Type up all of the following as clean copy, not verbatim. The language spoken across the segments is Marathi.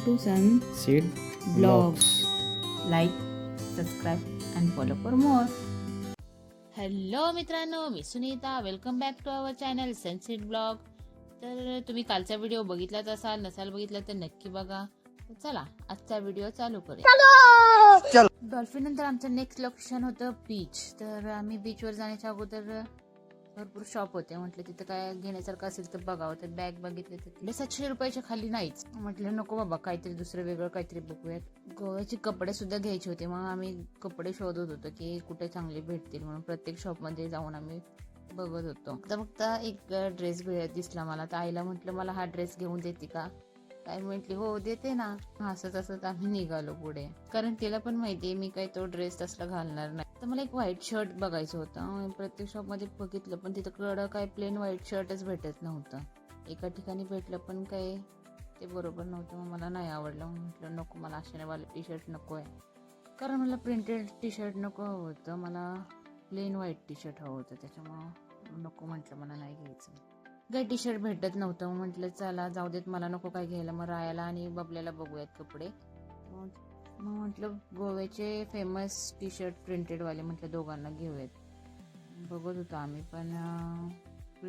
to Sun Seed Vlogs. Like, subscribe and follow for more. Hello मित्रांनो, मी Sunita. Welcome back to our channel sunset blog. तर तुम्ही कालचा व्हिडिओ बघितलाच असाल, नसाल बघितला तर नक्की बघा. चला आजचा व्हिडिओ चालू करूया. डॉल्फिन नंतर आमचं नेक्स्ट लोकेशन होतं बीच. तर आम्ही बीचवर जाण्याच्या अगोदर भरपूर शॉप होते. म्हटलं तिथं काय घेण्यासारखं असेल तर बघावं. तर बॅग बघितले तर 700 रुपयाच्या खाली नाहीच. म्हटलं नको बाबा, काहीतरी दुसरं वेगळं काहीतरी बघूयात. गोव्याचे कपडे सुद्धा घ्यायचे होते. मग आम्ही कपडे शोधत होतो की कुठे चांगले भेटतील म्हणून प्रत्येक शॉप मध्ये जाऊन आम्ही बघत होतो. फक्त एक ड्रेस दिसला मला. तर आईला म्हटलं मला हा ड्रेस घेऊन देते का. काय म्हटली हो देते ना. असंच असत आम्ही निघालो पुढे, कारण तिला पण माहितीये मी काही तो ड्रेस तसला घालणार नाही. तर मला एक व्हाईट शर्ट बघायचं होतं. प्रत्येक शॉप मध्ये बघितलं पण तिथं काय प्लेन व्हाईट शर्टच भेटत नव्हतं. एका ठिकाणी भेटलं पण काय ते बरोबर नव्हतं. मग मला नाही आवडलं. म्हटलं नको, मला अशानेवाला टी शर्ट नको आहे. कारण मला प्रिंटेड टी शर्ट नको हवं होतं. मला प्लेन व्हाईट टी शर्ट हवं होतं. त्याच्यामुळं नको म्हटलं, मला नाही घ्यायचं. काही टी शर्ट भेटत नव्हतं. म्हटलं चला जाऊ देत, मला नको काय घ्यायला. मग रायाला आणि बबल्याला बघूयात कपडे. मग म्हटलं गोव्याचे फेमस टी शर्ट प्रिंटेड वाले म्हटलं दोघांना घेऊयात. बघत होतो आम्ही पण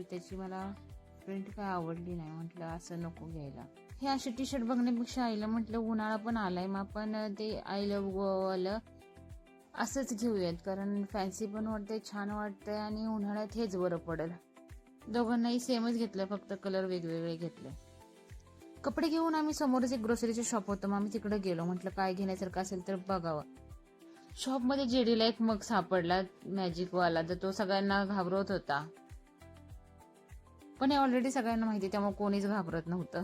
त्याची मला प्रिंट काय आवडली नाही. म्हटलं असं नको घ्यायला. हे असे टी शर्ट बघण्यापेक्षा आईला म्हटलं उन्हाळा पण आलाय, मग आपण ते आय लव्ह गोवावालं असंच घेऊयात. कारण फॅन्सी पण वाटतंय, छान वाटतंय आणि उन्हाळ्यात हेच बरं पडेल. दोघांनाही सेमच घेतलं, फक्त कलर वेगवेगळे घेतले. कपडे घेऊन आम्ही समोरच एक ग्रोसरीचे शॉप होतं. मग आम्ही तिकडे गेलो. म्हटलं काय घेण्यासारखं असेल तर बघावं. शॉपमध्ये जेडीला एक मग सापडला मॅजिक वाला. तर तो सगळ्यांना घाबरवत होता, पण हे ऑलरेडी सगळ्यांना माहिती, त्यामुळे कोणीच घाबरत नव्हतं.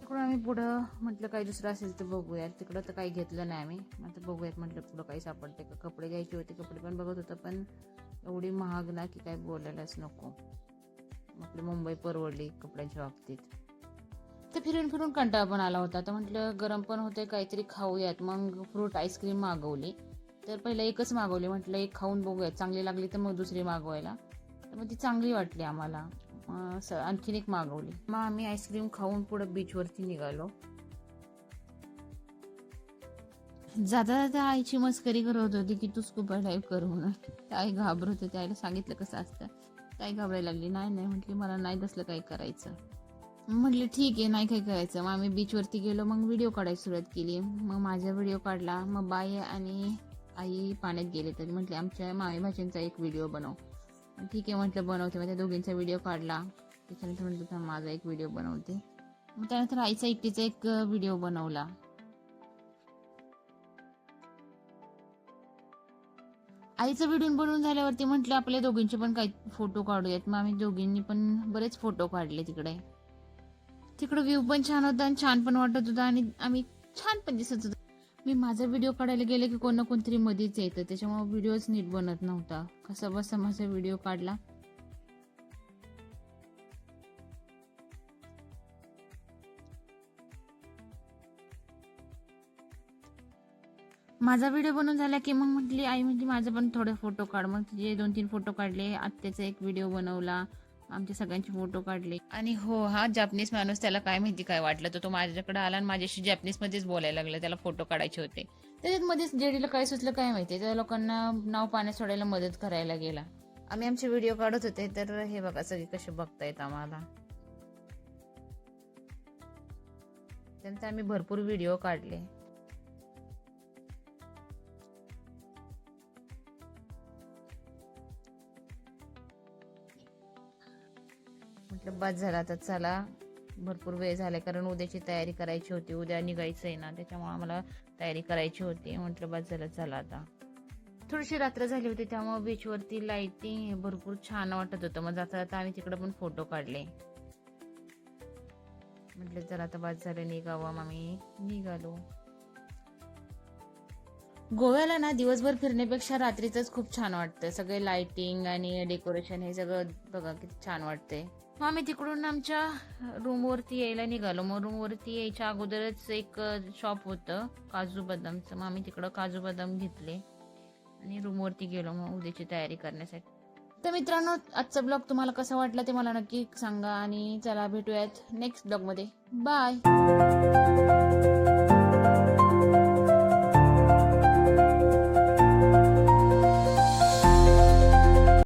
तिकडून आम्ही पुढं म्हटलं काही दुसरं असेल तर बघूयात. तिकडं तर काही घेतलं नाही आम्ही. आता बघूयात म्हटलं पुढं काही सापडते का. कपडे घ्यायचे होते, कपडे पण बघत होतं, पण एवढी महाग ना की काय बोलायलाच नको. आपली मुंबई परवडली कपड्यांच्या बाबतीत. तर फिरून फिरून कंटाळा पण आला होता. तर म्हटलं गरम पण होते, काहीतरी खाऊयात. मग फ्रूट आईस्क्रीम मागवली. तर पहिला एकच मागवली. म्हटलं एक खाऊन बघूयात, चांगली लागली तर मग दुसरी मागवायला. तर मग ती चांगली वाटली आम्हाला. आणखीन एक मागवली. मग आम्ही आईस्क्रीम खाऊन पुढे बीचवरती निघालो. जाता जाता आईची मस्करी करत होती की तू स्कूबा डाईव्ह कर म्हणून. आई घाबरत होती. आईला सांगितलं कसं असतं. आई घाबरायला लागली. नाही नाही म्हटली, मला नाही तसलं काही करायचं. म्हटलं ठीक आहे, नाही काय करायचं. मग आम्ही बीचवरती गेलो. मग व्हिडिओ काढायला सुरुवात केली. मग माझा व्हिडिओ काढला. मग बाई आणि आई पाण्यात गेले. तरी म्हटले आमच्या मामी भाजींचा एक व्हिडिओ बनव. ठीक आहे म्हटलं बनवते. मग त्या दोघींचा व्हिडिओ काढला. त्याच्यानंतर म्हटलं माझा एक व्हिडिओ बनवते. मग त्यानंतर आईचा एकटीचा एक व्हिडिओ बनवला. आईचा व्हिडिओ बनवून झाल्यावरती म्हटलं आपल्या दोघींचे पण काही फोटो काढूयात. मग आम्ही दोघींनी पण बरेच फोटो काढले. तिकडे व्ह्यू पण छान होता आणि छान पण वाटत होता आणि आम्ही छान पण दिसत होतो. मी माझा व्हिडिओ काढायला गेले की कोण ना कोणतरी मध्येच येतं, त्याच्यामुळे व्हिडिओच नीट बनत नव्हता. कसा बसा माझा व्हिडिओ काढला. माझा व्हिडिओ बनवून झाला की मग म्हटली आई म्हटली माझं पण थोडे फोटो काढ. मग तिचे 2-3 फोटो काढले. आत्याचा एक व्हिडिओ बनवला. आमचे सगळ्यांचे फोटो काढले. आणि हो, हा जॅपनीज माणूस, त्याला काय माहिती काय वाटलं, तर तो माझ्याकडे आला आणि माझ्याशी जॅपनीज मध्येच बोलायला लागला. त्याला फोटो काढायचे होते. त्याच्यात मध्येच जेडीला काय सुचलं काय माहिती, त्या लोकांना नाव पाण्यात सोडायला मदत करायला गेला. आम्ही आमचे व्हिडिओ काढत होते. तर हे बघा सगळे कसे बघतायत आम्हाला. त्यानंतर आम्ही भरपूर व्हिडिओ काढले. म्हटलं बस झाला आता, चला भरपूर वेळ झालाय. कारण उद्याची तयारी करायची होती. उद्या निघायचंय ना, त्याच्यामुळे आम्हाला तयारी करायची होती. म्हटलं बस झालं, चला आता. थोडीशी रात्र झाली होती, त्यामुळे बीचवरती लाईटिंग भरपूर छान वाटत होतं. मग जाता जाता आम्ही तिकडे पण फोटो काढले. म्हटलं चला आता बस झालं, निघावं. मग आम्ही निघालो. गोव्याला ना दिवसभर फिरण्यापेक्षा रात्रीच खूप छान वाटतं. सगळे लाइटिंग आणि डेकोरेशन हे सगळं बघा किती छान वाटतंय. मग आम्ही तिकडून आमच्या रूमवरती यायला निघालो. मग रूमवरती यायच्या अगोदरच एक शॉप होतं काजू बदामचं. मग आम्ही तिकडं काजू बदाम घेतले आणि रूमवरती गेलो मग उद्याची तयारी करण्यासाठी. तर मित्रांनो, आजचा ब्लॉग तुम्हाला कसा वाटला ते मला नक्की सांगा आणि चला भेटूयात नेक्स्ट ब्लॉगमध्ये. बाय.